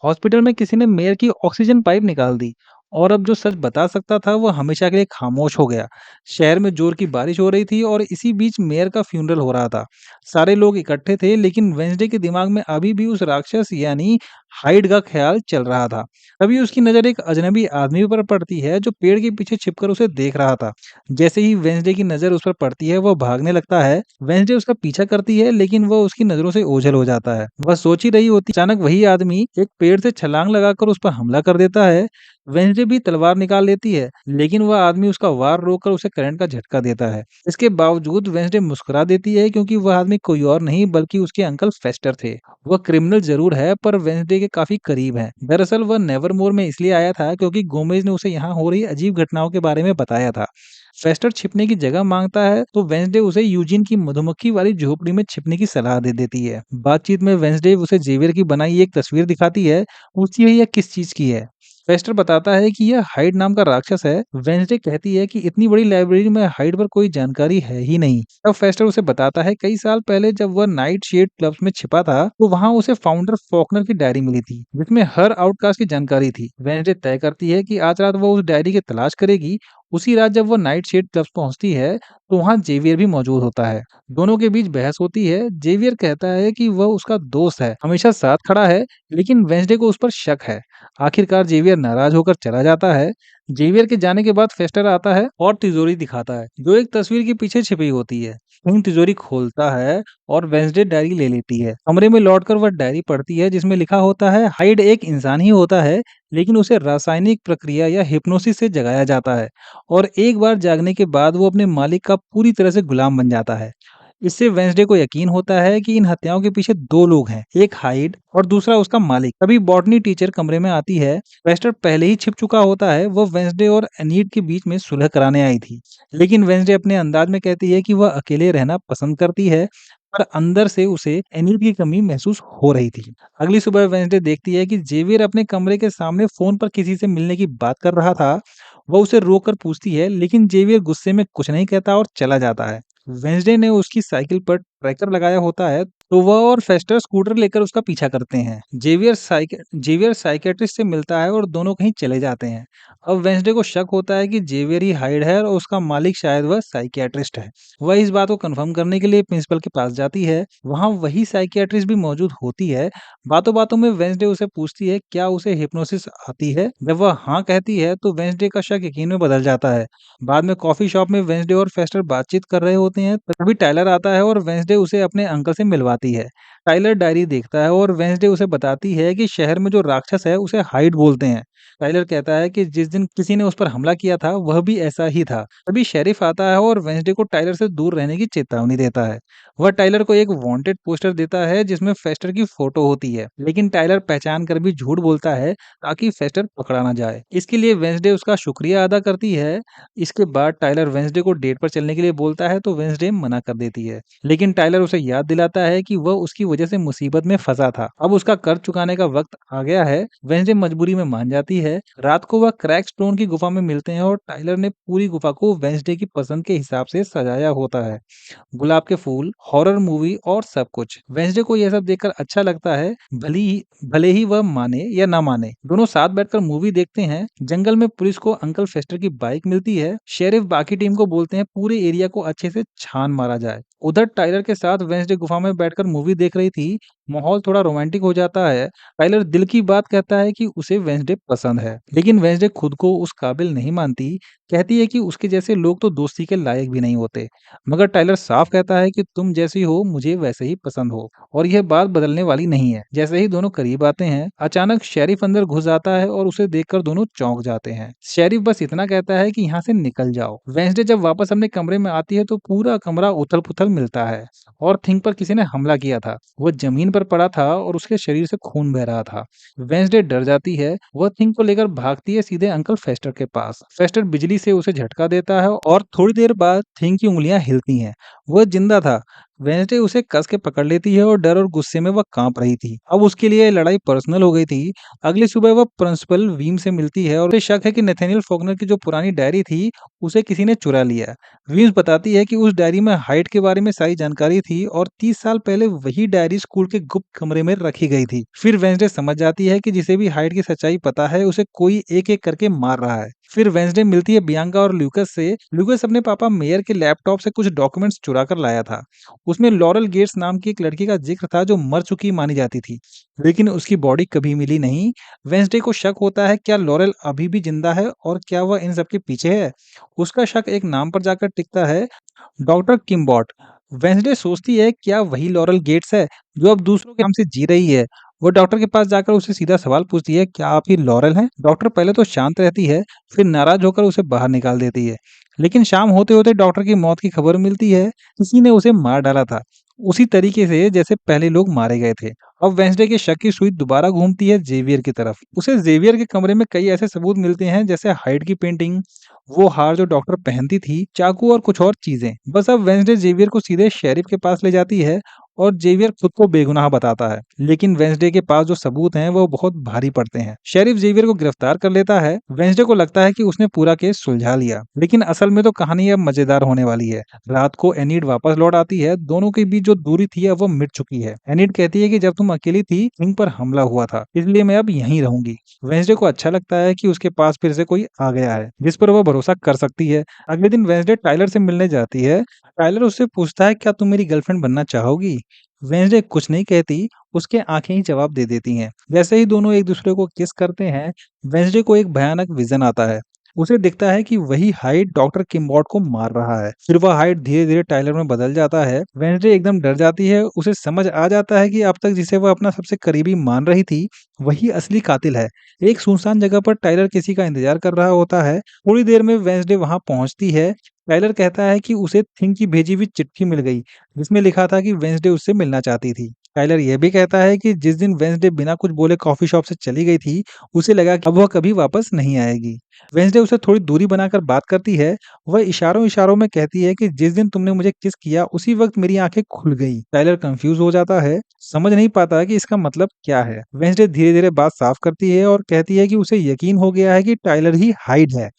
Hospital में किसी ने मेयर की ऑक्सीजन पाइप निकाल दी और अब जो सच बता सकता था वो हमेशा के लिए खामोश हो गया। शहर में जोर की बारिश हो रही थी और इसी बीच मेयर का फ्यूनरल हो रहा था। सारे लोग इकट्ठे थे लेकिन वेंसडे के दिमाग में अभी भी उस राक्षस यानी हाइड का ख्याल चल रहा था। तभी उसकी नजर एक अजनबी आदमी पर पड़ती है जो पेड़ के पीछे छिपकर उसे देख रहा था। जैसे ही वेंसडे की नजर उस पर पड़ती है वो भागने लगता है। वेंसडे उसका पीछा करती है लेकिन वह उसकी नजरों से ओझल हो जाता है। वह सोच ही रही होती, अचानक वही आदमी एक पेड़ से छलांग लगाकर उस पर हमला कर देता है। वेंसडे भी तलवार निकाल लेती है लेकिन वह आदमी उसका वार रोककर उसे करंट का झटका देता है। इसके बावजूद वेंसडे मुस्कुरा देती है क्योंकि वह आदमी कोई और नहीं बल्कि उसके अंकल फेस्टर थे। वह क्रिमिनल जरूर है पर वेंसडे के काफी करीब है। दरअसल वह नेवरमोर में इसलिए आया था क्योंकि गोमेज ने उसे यहाँ हो रही अजीब घटनाओं के बारे में बताया था। फेस्टर छिपने की जगह मांगता है तो वेंसडे उसे यूजिन की मधुमक्खी वाली झोपड़ी में छिपने की सलाह दे देती है। बातचीत में वेंसडे उसे जेवियर की बनाई एक तस्वीर दिखाती है। पूछती है यह किस चीज की है। फेस्टर बताता है कि यह हाइड नाम का राक्षस है। वेंसडे कहती है कि इतनी बड़ी लाइब्रेरी में हाइड पर कोई जानकारी है ही नहीं। तब फेस्टर उसे बताता है कई साल पहले जब वह नाइट शेड क्लब्स में छिपा था तो वहां उसे फाउंडर फॉकनर की डायरी मिली थी जिसमें हर आउटकास्ट की जानकारी थी। वेंसडे तय करती है कि आज रात वो उस डायरी की तलाश करेगी। उसी रात जब वो नाइट शेड क्लब्स पहुंचती है तो वहां जेवियर भी मौजूद होता है। दोनों के बीच बहस होती है। जेवियर कहता है कि वह उसका दोस्त है, हमेशा साथ खड़ा है, लेकिन वेंसडे को उस पर शक है। आखिरकार जेवियर नाराज होकर चला जाता है। जेवियर के जाने के बाद फेस्टर आता है और तिजोरी दिखाता है जो एक तस्वीर के पीछे छिपी होती है। किंग तिजोरी खोलता है और वेंसडे डायरी ले लेती है। कमरे में लौटकर वह डायरी पढ़ती है जिसमें लिखा होता है हाइड एक इंसान ही होता है लेकिन उसे रासायनिक प्रक्रिया या हिप्नोसिस से जगाया जाता है और एक बार जागने के बाद वो अपने मालिक का पूरी तरह से गुलाम बन जाता है। इससे वेंसडे को यकीन होता है कि इन हत्याओं के पीछे दो लोग हैं, एक हाइड और दूसरा उसका मालिक। तभी बॉटनी टीचर कमरे में आती है। वेस्टर पहले ही छिप चुका होता है। वो वेंसडे और एनीड के बीच में सुलह कराने आई थी लेकिन वेंसडे अपने अंदाज में कहती है कि वह अकेले रहना पसंद करती है पर अंदर से उसे एनीड की कमी महसूस हो रही थी। अगली सुबह वेंसडे देखती है कि जेवियर अपने कमरे के सामने फोन पर किसी से मिलने की बात कर रहा था। वह उसे रोककर पूछती है लेकिन जेवियर गुस्से में कुछ नहीं कहता और चला जाता है। वेंसडे ने उसकी साइकिल पर ट्रैकर लगाया होता है तो वह और फेस्टर स्कूटर लेकर उसका पीछा करते हैं। जेवियर साइकेट्रिस्ट से मिलता है और दोनों कहीं चले जाते हैं। अब वेंसडे को शक होता है कि जेवियर ही हाइड है और उसका मालिक शायद वह साइकियाट्रिस्ट है। वह इस बात को कंफर्म करने के लिए प्रिंसिपल के पास जाती है। वहां वही साइकियाट्रिस्ट भी मौजूद होती है। बातों बातों में वेंसडे उसे पूछती है क्या उसे हिप्नोसिस आती है। जब वह हाँ कहती है तो वेंसडे का शक यकीन में बदल जाता है। बाद में कॉफी शॉप में वेंसडे और फेस्टर बातचीत कर रहे होते हैं तभी टाइलर आता है और वेंसडे उसे अपने अंकल से मिलवाती है। टाइलर डायरी देखता है और वेंसडे उसे बताती है कि शहर में जो राक्षस है उसे हाइड बोलते हैं। टाइलर कहता है कि जिस दिन किसी ने उस पर हमला किया था वह भी ऐसा ही था। तभी शेरिफ आता है और वेंसडे को टाइलर से दूर रहने की चेतावनी देता है। वह टाइलर को एक वांटेड पोस्टर देता है जिसमें फेस्टर की फोटो होती है लेकिन टाइलर पहचान कर भी झूठ बोलता है ताकि फेस्टर पकड़ा ना जाए। इसके लिए वेंसडे उसका शुक्रिया अदा करती है। इसके बाद टाइलर वेंसडे को डेट पर चलने के लिए बोलता है तो वेंसडे मना कर देती है लेकिन टाइलर उसे याद दिलाता है कि वह उसकी वजह से मुसीबत में फंसा था, अब उसका कर्ज चुकाने का वक्त आ गया है। वेंसडे मजबूरी में मान जाती है। रात को वह क्रैक स्टोन की गुफा में मिलते हैं और टाइलर ने पूरी गुफा को वेंसडे की पसंद के हिसाब से सजाया होता है। गुलाब के फूल, हॉरर मूवी और सब कुछ। वेंसडे को यह सब देखकर अच्छा लगता है। भले ही वह माने या ना माने। दोनों साथ बैठकर मूवी देखते हैं। जंगल में पुलिस को अंकल फेस्टर की बाइक मिलती है। शेरिफ बाकी टीम को बोलते हैं पूरे एरिया को अच्छे से छान मारा जाए। उधर टाइलर के साथ वेंसडे गुफा में बैठकर मूवी देख रही थी। माहौल थोड़ा रोमांटिक हो जाता है। टाइलर दिल की बात कहता है कि उसे वेंसडे पसंद है लेकिन वेंसडे खुद को उस काबिल नहीं मानती। कहती है कि उसके जैसे लोग तो दोस्ती के लायक भी नहीं होते। मगर टाइलर साफ कहता है कि तुम जैसी हो मुझे वैसे ही पसंद हो और यह बात बदलने वाली नहीं है। जैसे ही दोनों करीब आते हैं अचानक शेरिफ अंदर घुस आता है और उसे देखकर दोनों चौंक जाते हैं। शेरिफ बस इतना कहता है कि यहाँ से निकल जाओ। वेंसडे जब वापस अपने कमरे में आती है तो पूरा कमरा उथल पुथल मिलता है और थिंग पर किसी ने हमला किया था। वह जमीन पर पड़ा था और उसके शरीर से खून बह रहा था। वेंसडे डर जाती है। वह थिंग को लेकर भागती है सीधे अंकल फेस्टर के पास। फेस्टर बिजली से उसे झटका देता है और थोड़ी देर बाद थिंग की उंगलियां हिलती हैं। वह जिंदा था वेंसडे उसे कस के पकड़ लेती है और डर और गुस्से में वह कांप रही थी। अब उसके लिए ये लड़ाई पर्सनल हो गई थी। अगली सुबह वह प्रिंसिपल वीम से मिलती है और उसे शक है कि नेथानियल फॉकनर की जो पुरानी डायरी थी उसे किसी ने चुरा लिया। वीम्स बताती है कि उस डायरी में हाइट के बारे में सारी जानकारी थी और 30 साल पहले वही डायरी स्कूल के गुप्त कमरे में रखी गई थी। फिर वेंसडे समझ जाती है कि जिसे भी हाइट की सच्चाई पता है उसे कोई एक-एक करके मार रहा है। फिर वेंसडे मिलती है बियांका और लूकस से। लूकस अपने पापा मेयर के लैपटॉप से कुछ डॉक्यूमेंट्स चुरा कर लाया था। उसमें लॉरेल गेट्स नाम की एक लड़की का जिक्र था जो मर चुकी मानी जाती थी, लेकिन उसकी बॉडी कभी मिली नहीं। वेंसडे को शक होता है क्या लॉरेल अभी भी जिंदा है और क्या वह इन सब के पीछे है। उसका शक एक नाम पर जाकर टिकता है, डॉक्टर किम्बॉट। वेंसडे सोचती है क्या वही लॉरेल गेट्स है जो अब दूसरों के नाम से जी रही है। वो डॉक्टर के पास जाकर उसे सीधा सवाल पूछती है, क्या आप ही लॉरेल हैं? डॉक्टर पहले तो शांत रहती है, फिर नाराज होकर उसे बाहर निकाल देती है। लेकिन शाम होते होते डॉक्टर की मौत की खबर मिलती है। किसी ने उसे मार डाला था, उसी तरीके से जैसे पहले लोग मारे गए थे। अब वेंसडे के शक की सुई दोबारा घूमती है जेवियर की तरफ। उसे जेवियर के कमरे में कई ऐसे सबूत मिलते हैं, जैसे हाइड की पेंटिंग, वो हार जो डॉक्टर पहनती थी, चाकू और कुछ और चीजें। बस अब वेंसडे जेवियर को सीधे शेरिफ के पास ले जाती है और जेवियर खुद को बेगुनाह बताता है। लेकिन वेंसडे के पास जो सबूत हैं वो बहुत भारी पड़ते हैं। शेरिफ जेवियर को गिरफ्तार कर लेता है। वेंसडे को लगता है कि उसने पूरा केस सुलझा लिया, लेकिन असल में तो कहानी अब मजेदार होने वाली है। रात को एनीड वापस लौट आती है। दोनों के बीच जो दूरी थी अब वो मिट चुकी है। एनीड कहती है कि जब तुम अकेली थी किंग पर हमला हुआ था, इसलिए मैं अब यहीं रहूंगी। वेंसडे को अच्छा लगता है कि उसके पास फिर से कोई आ गया है जिस पर वह भरोसा कर सकती है। अगले दिन वेंसडे टाइलर से मिलने जाती है। टाइलर उससे पूछता है, क्या तुम मेरी गर्लफ्रेंड बनना चाहोगी? वेंसडे कुछ नहीं कहती, उसके आंखें ही जवाब दे देती हैं। जैसे ही दोनों एक दूसरे को किस करते हैं, वेंसडे को एक भयानक विजन आता है। उसे दिखता है कि वही हाइड डॉक्टर किम्बॉट को मार रहा है। फिर वह हाइड धीरे धीरे टाइलर में बदल जाता है। वेंसडे एकदम डर जाती है। उसे समझ आ जाता है कि अब तक जिसे वह अपना सबसे करीबी मान रही थी वही असली कातिल है। एक सुनसान जगह पर टाइलर किसी का इंतजार कर रहा होता है। थोड़ी देर में वेंसडे वहां पहुंचती है। टाइलर कहता है कि उसे थिंग की भेजी हुई चिट्ठी मिल गई, जिसमें लिखा था कि वेंसडे उससे मिलना चाहती थी। टाइलर यह भी कहता है कि जिस दिन वेंसडे बिना कुछ बोले कॉफी शॉप से चली गई थी, उसे लगा कि अब वह कभी वापस नहीं आएगी। वेंसडे उसे थोड़ी दूरी बनाकर बात करती है। वह इशारों इशारों में कहती है कि जिस दिन तुमने मुझे किस किया उसी वक्त मेरी आंखें खुल गई। टाइलर कंफ्यूज हो जाता है, समझ नहीं पाता कि इसका मतलब क्या है। वेंसडे धीरे धीरे बात साफ करती है और कहती है कि उसे यकीन हो गया है कि टाइलर ही हाइड है।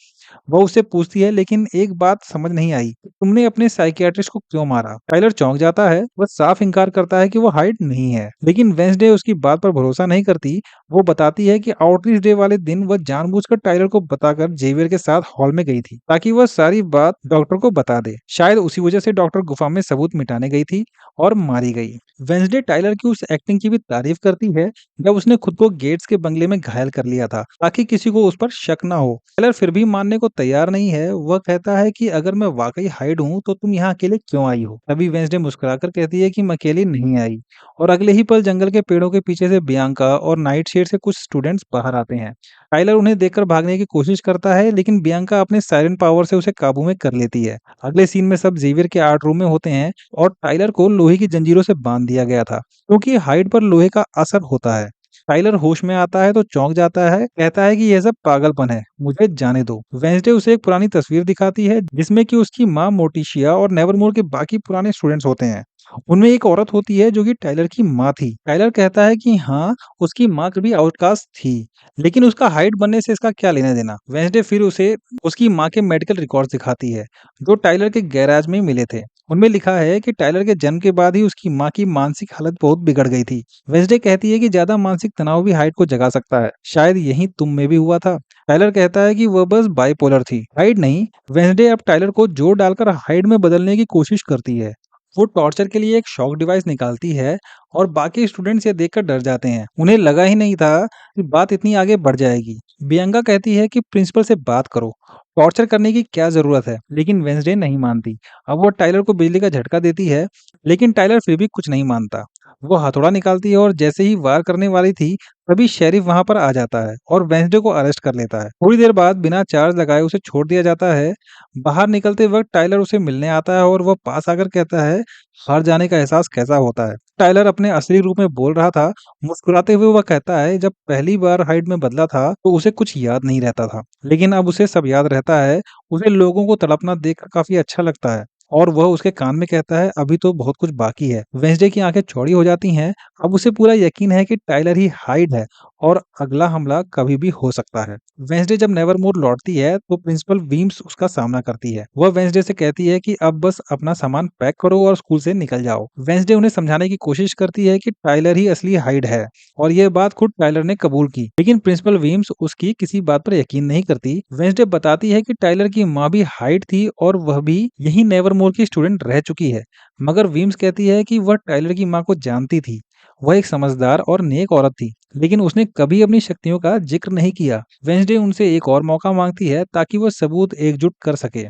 वो उससे पूछती है, लेकिन एक बात समझ नहीं आई, तुमने अपने साइकियाट्रिस्ट को क्यों मारा? टाइलर चौंक जाता है। वह साफ इनकार करता है कि वो हाइड नहीं है, लेकिन वेंसडे उसकी बात पर भरोसा नहीं करती। वो बताती है कि आउटरीच डे वाले दिन वह जानबूझकर टाइलर को बताकर जेवियर के साथ हॉल में गई थी, ताकि वह सारी बात डॉक्टर को बता दे। शायद उसी वजह से डॉक्टर गुफा में सबूत मिटाने गई थी और मारी गई। वेंसडे टाइलर की उस एक्टिंग की भी तारीफ करती है जब उसने खुद को गेट्स के बंगले में घायल कर लिया था, ताकि किसी को उस पर शक ना हो। टेलर फिर भी मानने को तैयार नहीं है। वह कहता है कि अगर मैं वाकई हाइड हूँ तो तुम यहाँ अकेले क्यों आई हो? तभी वेंसडे मुस्कुराकर कहती है कि मैं अकेली नहीं आई। और अगले ही पल जंगल के पेड़ों के पीछे से बियांका और नाइटशेड से कुछ स्टूडेंट्स बाहर आते हैं। टाइलर उन्हें देखकर भागने की कोशिश करता है, लेकिन बियांका अपने साइलेंट पावर से उसे काबू में कर लेती है। अगले सीन में सब जेवियर के आर्ट रूम में होते हैं और टाइलर को लोहे की जंजीरों से बांध दिया गया था, क्योंकि हाइड पर लोहे का असर होता है। टाइलर होश में आता है तो चौंक जाता है, कहता है कि यह सब पागलपन है, मुझे जाने दो। वेंसडे उसे एक पुरानी तस्वीर दिखाती है जिसमें कि उसकी माँ मोटिशिया और नेवरमोर के बाकी पुराने स्टूडेंट्स होते हैं। उनमें एक औरत होती है जो कि टाइलर की माँ थी। टाइलर कहता है कि हाँ, उसकी माँ कभी आउटकास्ट थी, लेकिन उसका हाइड बनने से इसका क्या लेना देना। वेंसडे फिर उसे उसकी माँ के मेडिकल रिकॉर्ड्स दिखाती है जो टाइलर के गैराज में मिले थे। उनमें लिखा है कि टाइलर के जन्म के बाद ही उसकी माँ की मानसिक हालत बहुत बिगड़ गई थी। वेंसडे कहती है कि ज्यादा मानसिक तनाव भी हाइड को जगा सकता है, शायद यही तुम में भी हुआ था। टाइलर कहता है कि वह बस बाइपोलर थी, हाइड नहीं। वेंसडे अब टाइलर को जोर डालकर हाइड में बदलने की कोशिश करती है। वो टॉर्चर के लिए एक शॉक डिवाइस निकालती है और बाकी स्टूडेंट्स ये देखकर डर जाते हैं। उन्हें लगा ही नहीं था कि बात इतनी आगे बढ़ जाएगी। बियांका कहती है कि प्रिंसिपल से बात करो, टॉर्चर करने की क्या जरूरत है, लेकिन वेंसडे नहीं मानती। अब वो टाइलर को बिजली का झटका देती है, लेकिन टाइलर फिर भी कुछ नहीं मानता। वो हथौड़ा निकालती है और जैसे ही वार करने वाली थी, तभी शेरिफ वहां पर आ जाता है और वेंसडे को अरेस्ट कर लेता है। थोड़ी देर बाद बिना चार्ज लगाए उसे छोड़ दिया जाता है। बाहर निकलते वक्त टाइलर उसे मिलने आता है और वह पास आकर कहता है, हार जाने का एहसास कैसा होता है? टाइलर अपने असली रूप में बोल रहा था। मुस्कुराते हुए वह कहता है, जब पहली बार हाइड में बदला था तो उसे कुछ याद नहीं रहता था, लेकिन अब उसे सब याद रहता है। उसे लोगों को तड़पना देखकर काफी अच्छा लगता है। और वह उसके कान में कहता है, अभी तो बहुत कुछ बाकी है। वेंसडे की आंखें चौड़ी हो जाती हैं। अब उसे पूरा यकीन है कि टाइलर ही हाइड है और अगला हमला कभी भी हो सकता है। वेंसडे जब नेवरमोर लौटती है तो प्रिंसिपल वीम्स उसका सामना करती है। वह वेंसडे से कहती है कि अब बस अपना सामान पैक करो और स्कूल से निकल जाओ। वेंसडे उन्हें समझाने की कोशिश करती है कि टाइलर ही असली हाइड है और यह बात खुद टाइलर ने कबूल की, लेकिन प्रिंसिपल वीम्स उसकी किसी बात पर यकीन नहीं करती। वेंसडे बताती है कि टाइलर की माँ भी हाइड थी और वह भी यही नेवरमोर की स्टूडेंट रह चुकी है, मगर वीम्स कहती है कि वह टाइलर की माँ को जानती थी। वह एक समझदार और नेक औरत थी, लेकिन उसने कभी अपनी शक्तियों का जिक्र नहीं किया। वेंसडे उनसे एक और मौका मांगती है ताकि वह सबूत एकजुट कर सके,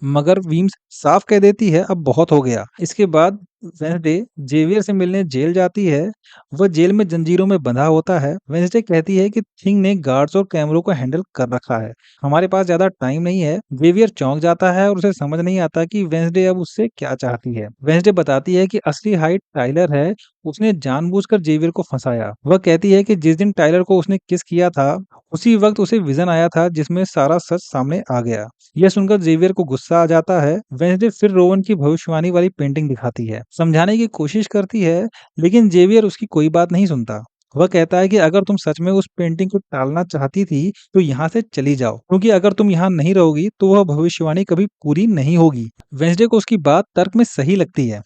मगर वीम्स साफ कह देती है अब बहुत हो गया। इसके बाद वेंसडे जेवियर से मिलने जेल जाती है। वह जेल में जंजीरों में बंधा होता है। वेंसडे कहती है कि थिंग ने गार्ड्स और कैमरों को हैंडल कर रखा है, हमारे पास ज्यादा टाइम नहीं है। जेवियर चौंक जाता है और उसे समझ नहीं आता कि वेंसडे अब उससे क्या चाहती है। वेंसडे बताती है कि असली हाइट टाइलर है, उसने जानबूझकर जेवियर को फंसाया। वह कहती है कि जिस दिन टाइलर को उसने किस किया था उसी वक्त उसे विजन आया था जिसमें सारा सच सामने आ गया। यह सुनकर जेवियर को गुस्सा आ जाता है। वेंसडे फिर रोवन की भविष्यवाणी वाली पेंटिंग दिखाती है, समझाने की कोशिश करती है, लेकिन जेवियर उसकी कोई बात नहीं सुनता। वह कहता है कि अगर तुम सच में उस पेंटिंग को टालना चाहती थी तो यहाँ से चली जाओ, क्योंकि अगर तुम यहाँ नहीं रहोगी तो वह भविष्यवाणी कभी पूरी नहीं होगी। वेंसडे को उसकी बात तर्क में सही लगती है।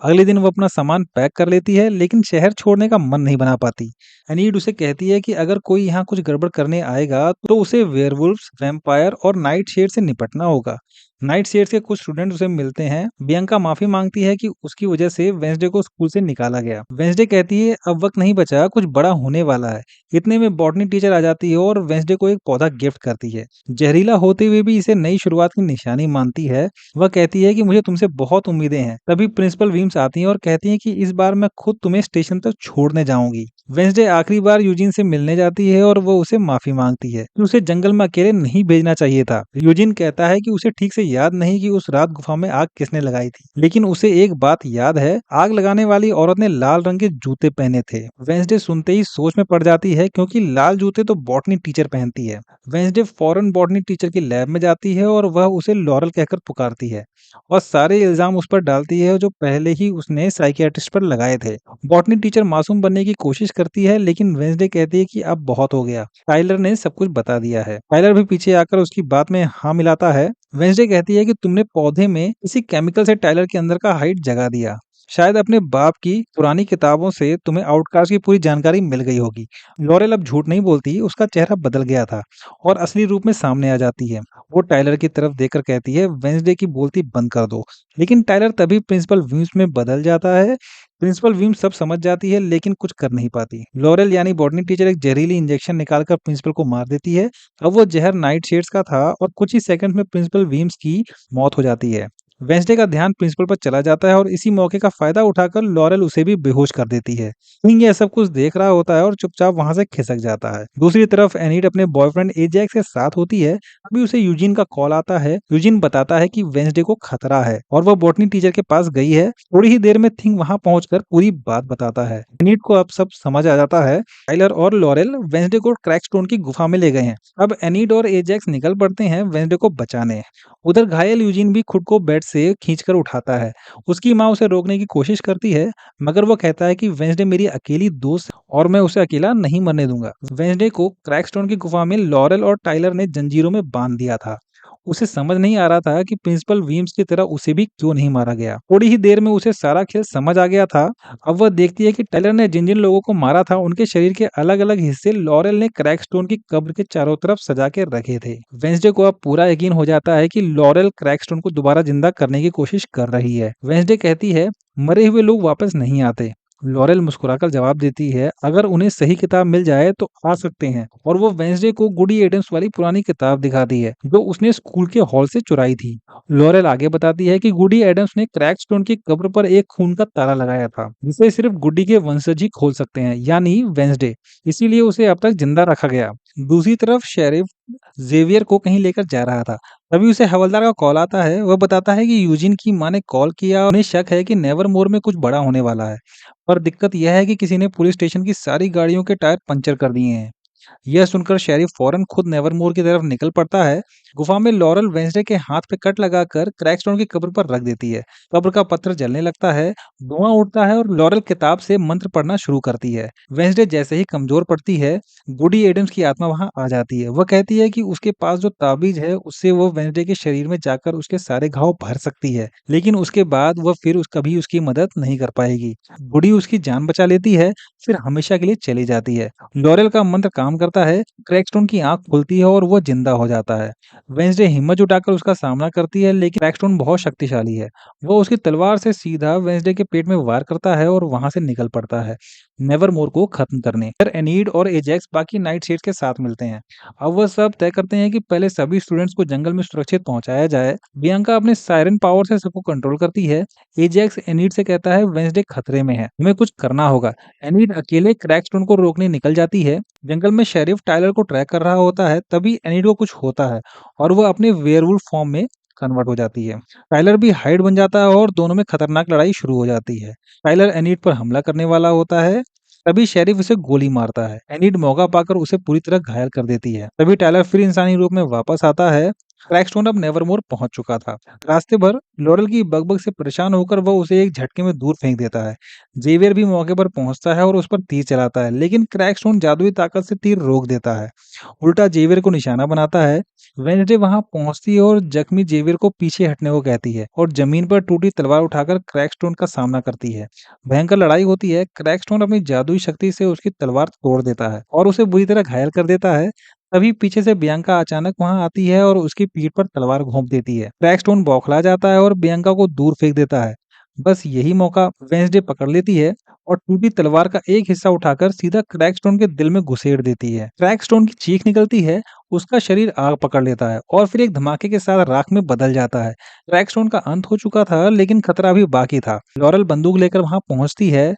अगले दिन वो अपना सामान पैक कर लेती है, लेकिन शहर छोड़ने का मन नहीं बना पाती। एनीड उसे कहती है कि अगर कोई यहाँ कुछ गड़बड़ करने आएगा तो उसे वेयरवुल्व्स, वैम्पायर और नाइट शेड से निपटना होगा। नाइट शेड के कुछ स्टूडेंट उसे मिलते हैं। बियंका माफी मांगती है कि उसकी वजह से वेंसडे को स्कूल से निकाला गया। वेंसडे कहती है अब वक्त नहीं बचा, कुछ बड़ा होने वाला है। इतने में बॉटनी टीचर आ जाती है और वेंसडे को एक पौधा गिफ्ट करती है। जहरीला होते हुए भी इसे नई शुरुआत की निशानी मानती है। वह कहती है कि मुझे तुमसे बहुत उम्मीदें हैं। तभी प्रिंसिपल वीम्स आती हैं और कहती हैं कि इस बार मैं खुद तुम्हें स्टेशन तक छोड़ने जाऊंगी। वेंसडे आखिरी बार यूजिन से मिलने जाती है और वो उसे माफी मांगती है कि उसे जंगल में अकेले नहीं भेजना चाहिए था। यूजिन कहता है कि उसे ठीक से याद नहीं कि उस रात गुफा में आग किसने लगाई थी, लेकिन उसे एक बात याद है, आग लगाने वाली औरत ने लाल रंग के जूते पहने थे। वेंसडे सुनते ही सोच में पड़ जाती है, क्योंकि लाल जूते तो बॉटनी टीचर पहनती है। वेंसडे फौरन बॉटनी टीचर की लैब में जाती है और वह उसे लॉरल कहकर पुकारती है और सारे इल्जाम उस पर डालती है जो पहले ही उसने साइकियाट्रिस्ट पर लगाए थे। बॉटनी टीचर मासूम बनने की कोशिश करती है, लेकिन वेंसडे कहती है कि अब बहुत हो गया, टाइलर ने सब कुछ बता दिया है। टाइलर भी पीछे आकर उसकी बात में हाँ मिलाता है। वेंसडे कहती है कि तुमने पौधे में किसी केमिकल से टाइलर के अंदर का हाइट जगा दिया। शायद अपने बाप की पुरानी किताबों से तुम्हें आउटकास्ट की पूरी जानकारी मिल गई होगी। लॉरेल अब झूठ नहीं बोलती, उसका चेहरा बदल गया था और असली रूप में सामने आ जाती है। वो टाइलर की तरफ देखकर कहती है, वेंसडे की बोलती बंद कर दो। लेकिन टाइलर तभी प्रिंसिपल वीम्स में बदल जाता है। प्रिंसिपल वीम्स सब समझ जाती है, लेकिन कुछ कर नहीं पाती। लॉरेल यानी बॉटनी टीचर एक जहरीली इंजेक्शन निकालकर प्रिंसिपल को मार देती है। अब वो जहर नाइट शेड्स का था और कुछ ही सेकंड में प्रिंसिपल वीम्स की मौत हो जाती है। वेंसडे का ध्यान प्रिंसिपल पर चला जाता है और इसी मौके का फायदा उठाकर लॉरेल उसे भी बेहोश कर देती है। किंग यह सब कुछ देख रहा होता है और चुपचाप वहां से खिसक जाता है। दूसरी तरफ एनीड अपने बॉयफ्रेंड एजैक्स के साथ होती है। अभी उसे यूजिन का कॉल आता है। यूजिन बताता है कि वेंसडे को खतरा है और वह बॉटनी टीचर के पास गई है। थोड़ी ही देर में थिंग वहां पहुंचकर पूरी बात बताता है। एनीड को अब सब समझ आ जाता है। टाइलर और लॉरेल वेंसडे को क्रैकस्टोन की गुफा में ले गए हैं। अब एनीड और एजैक्स निकल पड़ते हैं वेंसडे को बचाने। उधर घायल यूजिन भी खुद को बेड से खींचकर उठाता है। उसकी माँ उसे रोकने की कोशिश करती है, मगर वो कहता है कि वेंसडे मेरी अकेली दोस्त है और मैं उसे अकेला नहीं मरने दूंगा। वेंसडे को क्रैकस्टोन की गुफा में लॉरेल और टाइलर ने जंजीरों में बांध दिया था। उसे समझ नहीं आ रहा था कि प्रिंसिपल वीम्स की तरह उसे भी क्यों नहीं मारा गया। थोड़ी ही देर में उसे सारा खेल समझ आ गया था। अब वह देखती है कि टाइलर ने जिन जिन लोगों को मारा था उनके शरीर के अलग अलग हिस्से लॉरेल ने क्रैकस्टोन की कब्र के चारों तरफ सजा के रखे थे। वेंसडे को अब पूरा यकीन हो जाता है कि लॉरेल क्रैकस्टोन को दोबारा जिंदा करने की कोशिश कर रही है। वेंसडे कहती है, मरे हुए लोग वापस नहीं आते। लॉरेल मुस्कुराकर जवाब देती है, अगर उन्हें सही किताब मिल जाए तो आ सकते हैं। और वो वेंसडे को गुडी एडम्स वाली पुरानी किताब दिखाती है जो उसने स्कूल के हॉल से चुराई थी। लॉरेल आगे बताती है कि गुडी एडम्स ने क्रैकस्टोन की कब्र पर एक खून का ताला लगाया था जिसे सिर्फ गुडी के वंशज ही खोल सकते हैं, यानी वेंसडे। इसीलिए उसे अब तक जिंदा रखा गया। दूसरी तरफ शेरिफ जेवियर को कहीं लेकर जा रहा था। तभी उसे हवलदार का कॉल आता है। वह बताता है कि यूजिन की मां ने कॉल किया और उन्हें शक है कि नेवरमोर में कुछ बड़ा होने वाला है। पर दिक्कत यह है कि किसी ने पुलिस स्टेशन की सारी गाड़ियों के टायर पंचर कर दिए हैं। यह सुनकर शेरिफ फौरन खुद नेवरमोर की तरफ निकल पड़ता है। गुफा में लॉरेल वेंसडे के हाथ पे कट लगाकर क्रैकस्टोन की कब्र पर रख देती है। कब्र का पत्थर जलने लगता है, धुआं उठता है और लॉरेल किताब से मंत्र पढ़ना शुरू करती है। वेंसडे जैसे ही कमजोर पड़ती है, बूढ़ी एडम्स की आत्मा वहां आ जाती है। वह कहती है कि उसके पास जो ताबीज है उससे वो वेंसडे के शरीर में जाकर उसके सारे घाव भर सकती है, लेकिन उसके बाद वह फिर कभी उसकी मदद नहीं कर पाएगी। बूढ़ी उसकी जान बचा लेती है, फिर हमेशा के लिए चली जाती है। लॉरेल का मंत्र काम करता है, क्रैकस्टोन की आंख खुलती है और वो जिंदा हो जाता है। वेंसडे हिम्मत जुटाकर उसका सामना करती है, लेकिन क्रैकस्टोन बहुत शक्तिशाली है। वो उसकी तलवार से सीधा वेंसडे के पेट में वार करता है और वहां से निकल पड़ता है, नेवरमोर को खत्म करने। फिर एनीड और एजेक्स बाकी नाइटशेड्स के साथ मिलते हैं। अब वह सब तय करते हैं कि पहले सभी स्टूडेंट्स को जंगल में सुरक्षित पहुंचाया जाए। बियांका अपने सायरन पावर से सबको कंट्रोल करती है। एजेक्स एनीड से कहता है वेंसडे खतरे में है, हमें कुछ करना होगा। एनीड अकेले क्रैकस्टोन को रोकने निकल जाती है। जंगल में शेरिफ टायलर को ट्रैक कर रहा होता है, तभी एनीड को कुछ होता है और वह अपने वेयरवुल्फ फॉर्म में कन्वर्ट हो जाती है। टाइलर भी हाइड बन जाता है और दोनों में खतरनाक लड़ाई शुरू हो जाती है। टाइलर एनीड पर हमला करने वाला होता है, तभी शेरिफ उसे गोली मारता है। एनीड मौका पाकर उसे पूरी तरह घायल कर देती है। तभी टाइलर फिर इंसानी रूप में वापस आता है। क्रैकस्टोन अब नेवरमोर पहुंच चुका था। रास्ते भर लॉरेल की बकबक से परेशान होकर वह उसे एक झटके में दूर फेंक देता है। जेवियर भी मौके पर पहुंचता है और उस पर तीर चलाता है, लेकिन क्रैकस्टोन जादुई ताकत से तीर रोक देता है। उल्टा जेवियर को निशाना बनाता है। वेंसडे वहां पहुंचती है और जख्मी जेवियर को पीछे हटने को कहती है और जमीन पर टूटी तलवार उठाकर क्रैकस्टोन का सामना करती है। भयंकर लड़ाई होती है। क्रैकस्टोन अपनी जादुई शक्ति से उसकी तलवार तोड़ देता है और उसे बुरी तरह घायल कर देता है। तभी पीछे से बियांका अचानक वहां आती है और उसकी पीठ पर तलवार घोंप देती है। क्रैकस्टोन बौखला जाता है और बियांका को दूर फेंक देता है। बस यही मौका वेंसडे पकड़ लेती है और टूटी तलवार का एक हिस्सा उठाकर सीधा क्रैकस्टोन के दिल में घुसेड़ देती है। क्रैकस्टोन की चीख निकलती है, उसका शरीर आग पकड़ लेता है और फिर एक धमाके के साथ राख में बदल जाता है। क्रैकस्टोन का अंत हो चुका था, लेकिन खतरा भी बाकी था। लॉरेल बंदूक लेकर वहां पहुंचती है।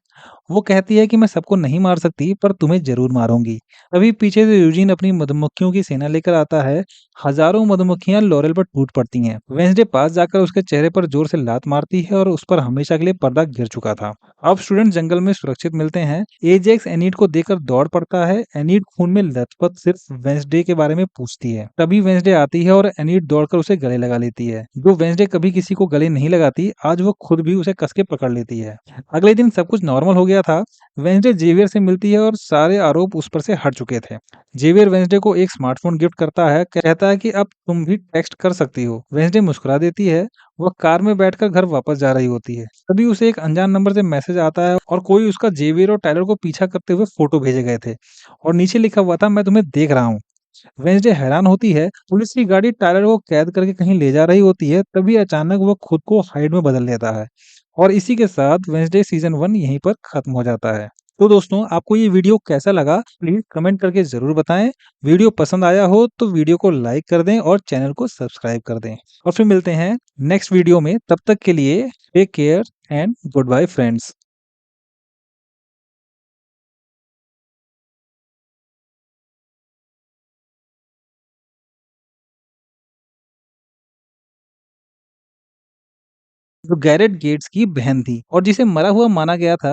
वो कहती है कि मैं सबको नहीं मार सकती, पर तुम्हें जरूर मारूंगी। तभी पीछे से यूजीन अपनी मधुमक्खियों की सेना लेकर आता है। हजारों मधुमक्खियां लॉरेल पर टूट पड़ती हैं। वेंसडे पास जाकर उसके चेहरे पर जोर से लात मारती है और उस पर हमेशा के लिए पर्दा गिर चुका था। अब स्टूडेंट जंगल में सुरक्षित मिलते हैं। एजेक्स एनीड को देखकर दौड़ पड़ता है। एनीड खून में लथपथ सिर्फ वेंसडे के बारे में पूछती है। तभी वेंसडे आती है और एनीड दौड़कर उसे गले लगा लेती है। जो वेंसडे कभी किसी को गले नहीं लगाती, आज वो खुद भी उसे कस के पकड़ लेती है। अगले दिन सब कुछ नॉर्मल हो गया था। वेंसडे जेवियर से मिलती है और सारे आरोप उस पर से हट चुके थे। जेवियर वेंसडे को एक स्मार्टफोन गिफ्ट करता है, कहता है कि अब तुम भी टेक्स्ट कर सकती हो। वेंसडे मुस्कुरा देती है। वह कार में बैठकर घर वापस जा रही होती है। तभी उसे एक अनजान नंबर से मैसेज आता है और कोई उसका जेवियर और टायलर को पीछा करते हुए फोटो भेजे गए थे और नीचे लिखा हुआ था, मैं तुम्हें देख रहा हूँ। वेंसडे हैरान होती है। पुलिस की गाड़ी टायलर को कैद करके कहीं ले जा रही होती है। तभी अचानक वो खुद को हाइड में बदल लेता है और इसी के साथ वेंसडे सीजन 1 यहीं पर खत्म हो जाता है। तो दोस्तों, आपको ये वीडियो कैसा लगा प्लीज कमेंट करके जरूर बताएं। वीडियो पसंद आया हो तो वीडियो को लाइक कर दें और चैनल को सब्सक्राइब कर दें। और फिर मिलते हैं नेक्स्ट वीडियो में। तब तक के लिए take care and good bye friends. जो गैरेट गेट्स की बहन थी और जिसे मरा हुआ माना गया था,